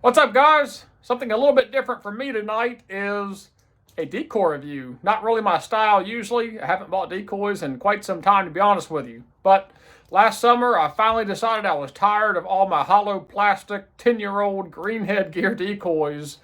What's up, guys? Something a little bit different for me tonight is a decoy review. Not really my style usually. I haven't bought decoys in quite some time, to be honest with you. But last summer, I finally decided I was tired of all my hollow plastic 10-year-old green headgear decoys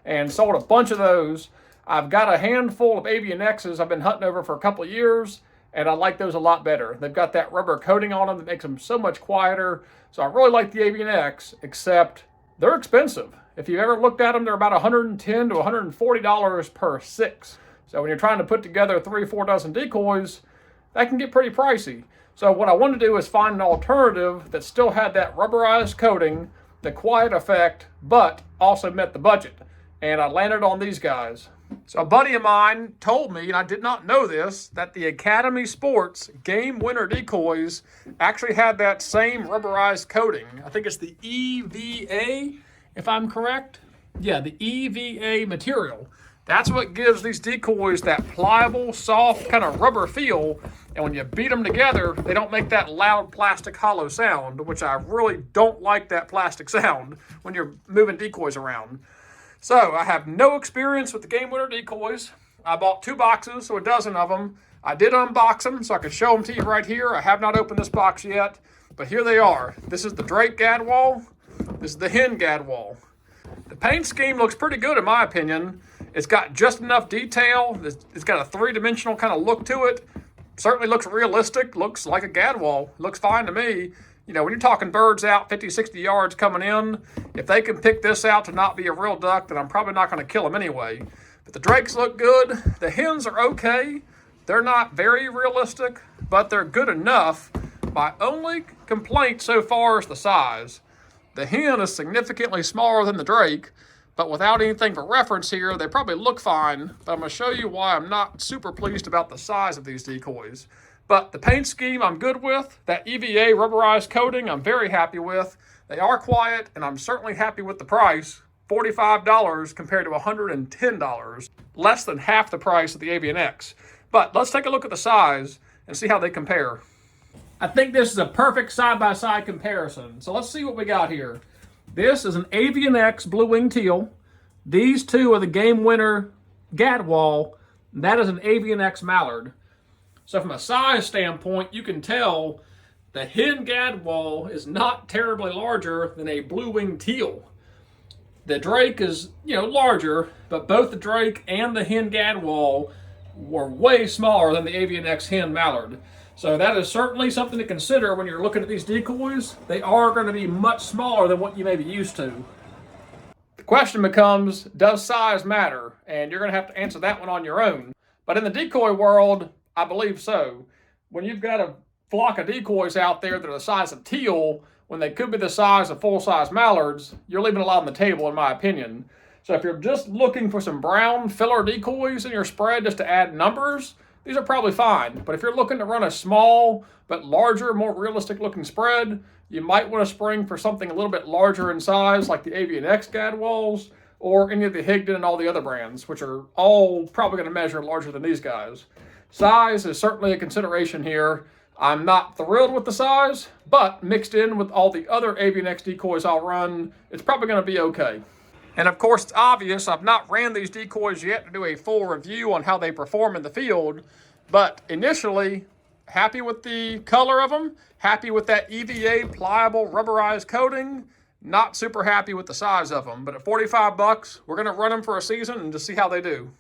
and sold a bunch of those. I've got a handful of Avian X's I've been hunting over for a couple of years, and I like those a lot better. They've got that rubber coating on them that makes them so much quieter. So I really like the Avian X, except they're expensive. If you've ever looked at them, they're about $110 to $140 per six. So when you're trying to put together 3 or 4 dozen decoys, that can get pretty pricey. So what I wanted to do is find an alternative that still had that rubberized coating, the quiet effect, but also met the budget. And I landed on these guys. So a buddy of mine told me, and I did not know this, that the Academy Sports Game Winner Decoys actually had that same rubberized coating. I think it's the EVA, if I'm correct. Yeah, the EVA material. That's what gives these decoys that pliable, soft, kind of rubber feel. And when you beat them together, they don't make that loud plastic hollow sound, which I really don't like, that plastic sound when you're moving decoys around. So I have no experience with the Game Winner Decoys. I bought 2 boxes, so a dozen of them. I did unbox them, so I can show them to you right here. I have not opened this box yet, but here they are. This is the Drake gadwall. This is the hen gadwall. The paint scheme looks pretty good in my opinion. It's got just enough detail. It's got a 3-dimensional kind of look to it. Certainly looks realistic, looks like a gadwall. Looks fine to me. You know, when you're talking birds out 50, 60 yards coming in, if they can pick this out to not be a real duck, then I'm probably not going to kill them anyway. But the drakes look good. The hens are okay. They're not very realistic, but they're good enough. My only complaint so far is the size. The hen is significantly smaller than the drake, but without anything for reference here, they probably look fine. But I'm going to show you why I'm not super pleased about the size of these decoys. But the paint scheme I'm good with. That EVA rubberized coating I'm very happy with. They are quiet, and I'm certainly happy with the price. $45 compared to $110. Less than half the price of the Avian X. But let's take a look at the size and see how they compare. I think this is a perfect side-by-side comparison. So let's see what we got here. This is an Avian X blue-winged teal. These two are the Game Winner gadwall. That is an Avian X mallard. So from a size standpoint, you can tell the hen gadwall is not terribly larger than a blue-winged teal. The drake is, larger, but both the drake and the hen gadwall were way smaller than the Avian X hen mallard. So that is certainly something to consider when you're looking at these decoys. They are going to be much smaller than what you may be used to. The question becomes, does size matter? And you're going to have to answer that one on your own. But in the decoy world, I believe so. When you've got a flock of decoys out there that are the size of teal, when they could be the size of full-size mallards, you're leaving a lot on the table, in my opinion. So if you're just looking for some brown filler decoys in your spread just to add numbers, these are probably fine. But if you're looking to run a small but larger, more realistic-looking spread, you might want to spring for something a little bit larger in size, like the Avian X gadwalls, or any of the Higdon and all the other brands, which are all probably going to measure larger than these guys. Size is certainly a consideration here. I'm not thrilled with the size, but mixed in with all the other Avian X decoys I'll run, it's probably going to be okay. And of course, it's obvious I've not ran these decoys yet to do a full review on how they perform in the field, but initially, happy with the color of them, happy with that EVA pliable rubberized coating, not super happy with the size of them. But at $45, we're going to run them for a season and just see how they do.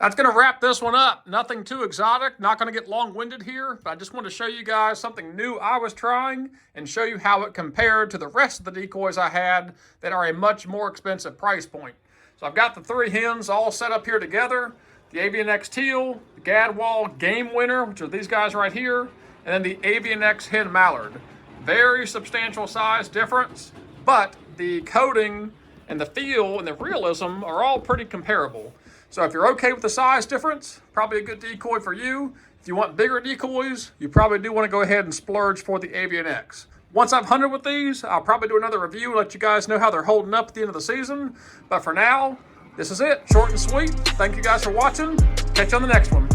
That's going to wrap this one up. Nothing too exotic, not going to get long-winded here, but I just wanted to show you guys something new I was trying and show you how it compared to the rest of the decoys I had that are a much more expensive price point. So I've got the 3 hens all set up here together, the Avian X teal, the gadwall Game Winner, which are these guys right here, and then the Avian X hen mallard. Very substantial size difference, but the coating and the feel and the realism are all pretty comparable. So if you're okay with the size difference, probably a good decoy for you. If you want bigger decoys, you probably do want to go ahead and splurge for the Avian X. Once I've hunted with these, I'll probably do another review and let you guys know how they're holding up at the end of the season. But for now, this is it. Short and sweet. Thank you guys for watching. Catch you on the next one.